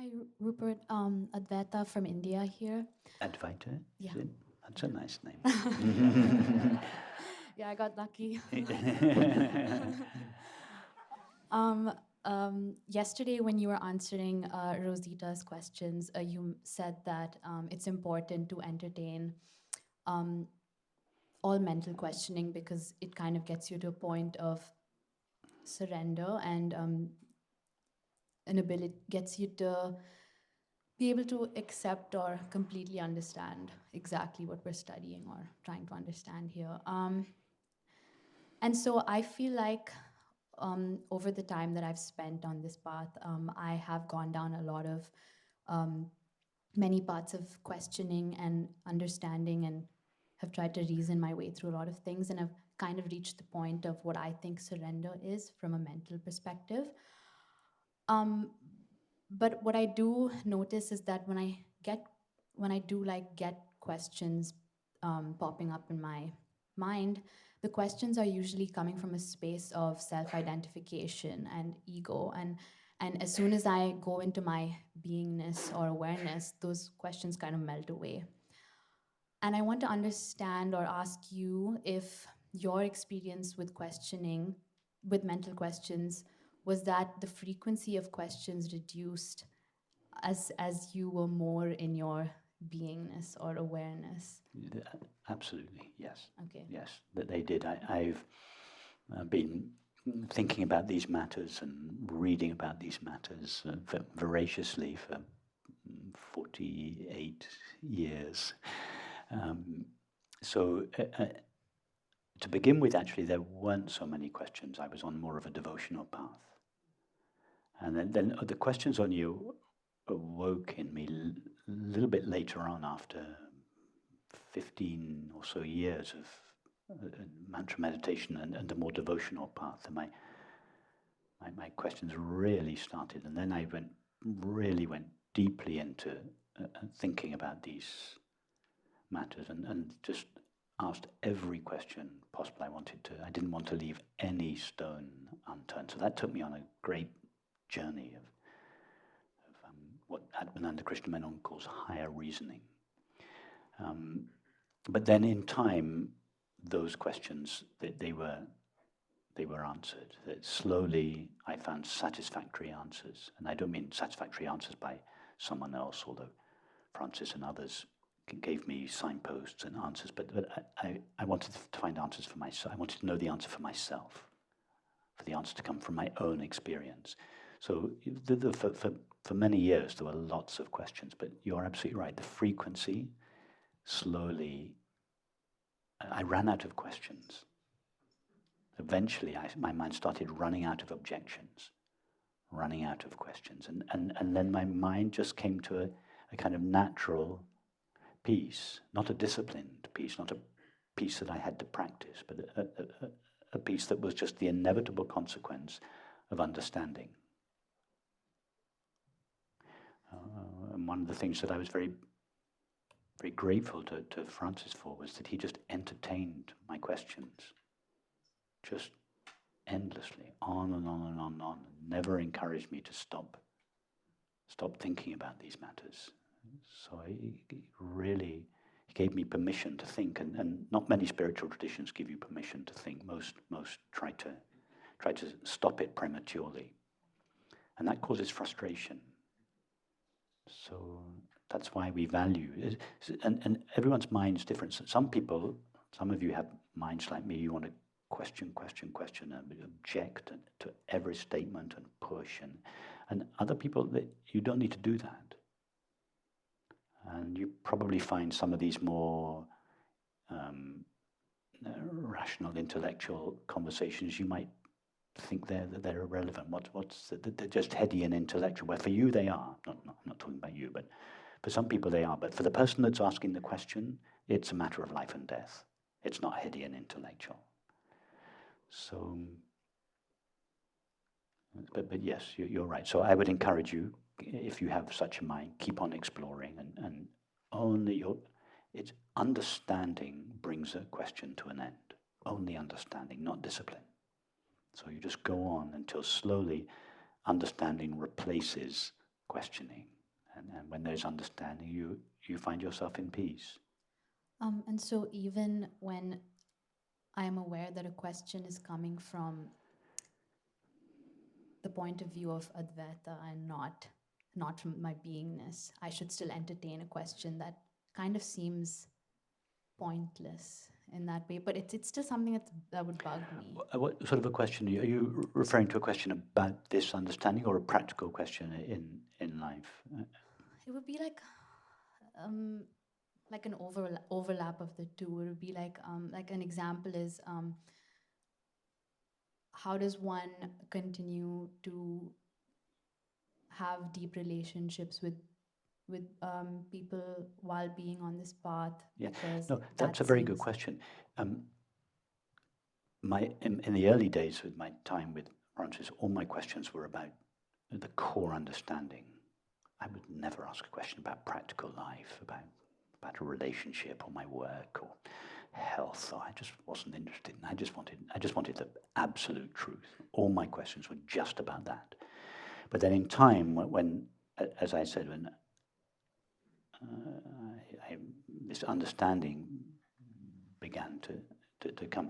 Hi, Rupert. Advaita from India here. Advaita? Yeah. Is it? That's a nice name. Yeah, I got lucky. um, Yesterday, when you were answering Rosita's questions, you said that it's important to entertain um, all mental questioning because it kind of gets you to a point of surrender and an ability gets you to be able to accept or completely understand exactly what we're studying or trying to understand here. And so I feel like over the time that I've spent on this path, I have gone down a lot of um, many parts of questioning and understanding and have tried to reason my way through a lot of things and have kind of reached the point of what I think surrender is from a mental perspective. Um, but what I do notice is that when I do like get questions popping up in my mind, the questions are usually coming from a space of self-identification and ego, and as soon as I go into my beingness or awareness, those questions kind of melt away. And I want to understand or ask you if your experience with questioning, with mental questions, was that the frequency of questions reduced as you were more in your beingness or awareness? Absolutely, yes. Okay. Yes, that they did. I've been thinking about these matters and reading about these matters voraciously for 48 years. Um, so to begin with, actually, there weren't so many questions. I was on more of a devotional path. And then the questions on you awoke in me a little bit later on, after 15 or so years of mantra meditation and a more devotional path. And my questions really started. And then I really went deeply into thinking about these matters and just asked every question possible I wanted to. I didn't want to leave any stone unturned. So that took me on a great journey of what Atmananda Krishna Menon calls higher reasoning. But then in time, those questions, they were answered. That slowly I found satisfactory answers. And I don't mean satisfactory answers by someone else, although Francis and others gave me signposts and answers, but I wanted to find answers for myself. I wanted to know the answer for myself, for the answer to come from my own experience. So for many years, there were lots of questions, but you're absolutely right. The frequency, slowly, I ran out of questions. Eventually, my mind started running out of objections, running out of questions. And then my mind just came to a kind of natural peace, not a disciplined peace, not a peace that I had to practice, but a peace that was just the inevitable consequence of understanding. And one of the things that I was very, very grateful to Francis for was that he just entertained my questions, just endlessly, on and on and on and on, never encouraged me to stop thinking about these matters. So he gave me permission to think, and not many spiritual traditions give you permission to think. Most try to stop it prematurely, and that causes frustration. So that's why we value it. And everyone's mind's different. So some of you have minds like me. You want to question, and object to every statement and push, and other people that you don't need to do that. And you probably find some of these more rational, intellectual conversations, you might think they're irrelevant. They're just heady and intellectual. Where for you they are. I'm not talking about you, but for some people they are. But for the person that's asking the question, it's a matter of life and death. It's not heady and intellectual. So, but yes, you're right. So I would encourage you, if you have such a mind, keep on exploring, and only it's understanding brings a question to an end. Only understanding, not discipline. So you just go on until slowly understanding replaces questioning. And when there's understanding, you find yourself in peace. And so even when I am aware that a question is coming from the point of view of Advaita and not from my beingness, I should still entertain a question that kind of seems pointless in that way, but it's still something that would bug me. What sort of a question are you referring to? A question about this understanding, or a practical question in life? It would be like an overlap of the two. It would be like an example is how does one continue to have deep relationships with people while being on this path? Yeah, Because no, that's that a very good seems question. In the early days with my time with Francis, all my questions were about the core understanding. I would never ask a question about practical life, about a relationship or my work or health. I just wasn't interested. I just wanted the absolute truth. All my questions were just about that. But then in time, when as I said, when this understanding began to come,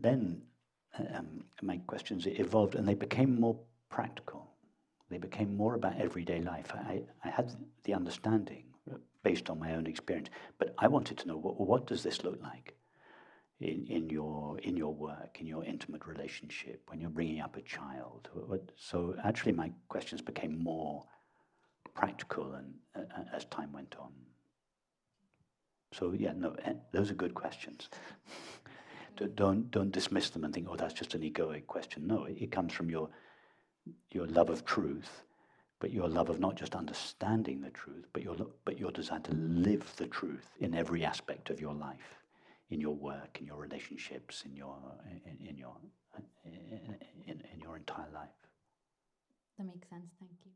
then my questions evolved and they became more practical. They became more about everyday life. I had the understanding based on my own experience, but I wanted to know what does this look like in your work, in your intimate relationship, when you're bringing up a child. So actually, my questions became more practical, and as time went on. So yeah, no, those are good questions. Don't dismiss them and think, oh, that's just an egoic question. No, it comes from your love of truth, but your love of not just understanding the truth, but your desire to live the truth in every aspect of your life, in your work, in your relationships, in your entire life. that makes sense. Thank you.